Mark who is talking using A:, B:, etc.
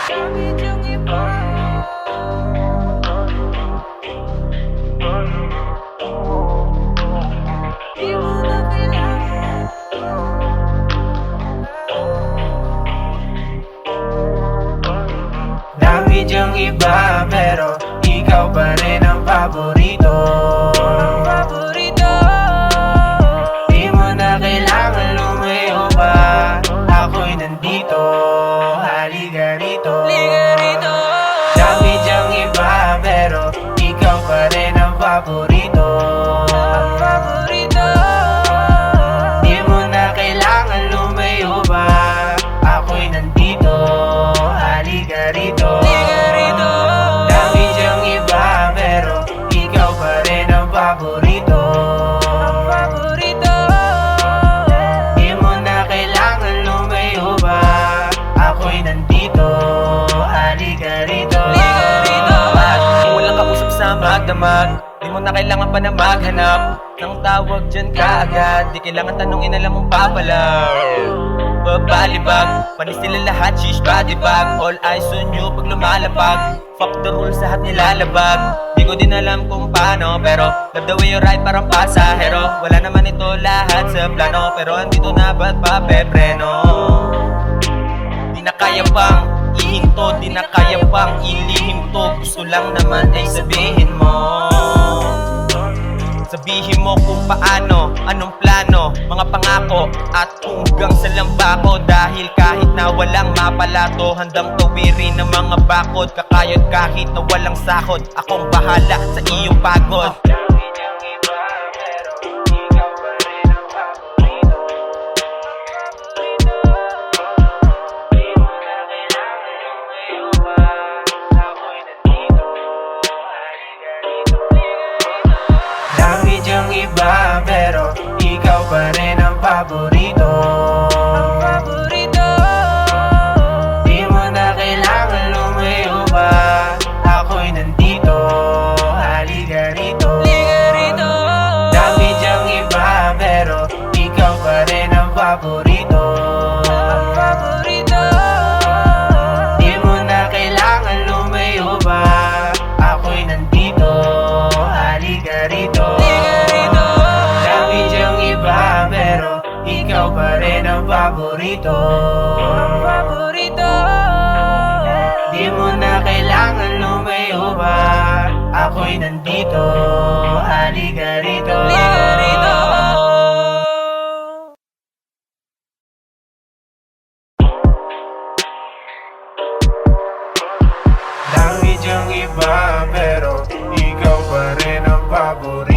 A: Bakit yung iba? Di mo na kailangan. Dami dyang iba pero ikaw pa rin ang paborito. Di mo na kailangan lumayo pa. Ako'y nandito, halika rito. Dami dyang iba pero ikaw pa rin ang paborito. Di mo na kailangan lumayo pa. Ako'y nandito, halika rito. Dami dyang iba pero ikaw pa rin ang paborito. Di mo na kailangan lumayo pa. Ako'y nandito, halika rito.
B: Kung walang kausap sa magdamag, di mo na kailangan pa na maghanap ng tawag dyan kaagad. Di kailangan tanongin, alam mong papalag. Babalibag, panis nila lahat, shish body bag. All eyes on you pag lumalapag. Fuck the rules, lahat nilalabag. Di ko din alam kung paano, pero love the way you ride parang pasahero. Wala naman ito lahat sa plano, pero andito na ba't pa pepreno? Di na kaya pang ihinto, di na kaya pang ilihim to. Gusto lang naman ay sabihin mo. Sabihin mo kung paano, anong plano, mga pangako at hanggang sa lambako. Dahil kahit na walang mapalato, handang tawirin ng mga bakod. Kakayod kahit na walang sakot, akong bahala sa iyong pagod.
A: Dami dyang iba pero ikaw pa rin ang paborito. Di mo na kailangan lumayo pa. Ako'y nandito, halika rito. Dami dyang iba pero ikaw pa rin ang paborito. Di mo na kailangan lumayo pa. Ako'y nandito, halika rito. Dami dyang iba pero ikaw pa rin ang paborito. Di mo na kailangan lumayo pa. Ako'y nandito, halika rito. Dami dyang iba pero ikaw pa rin ang paborito.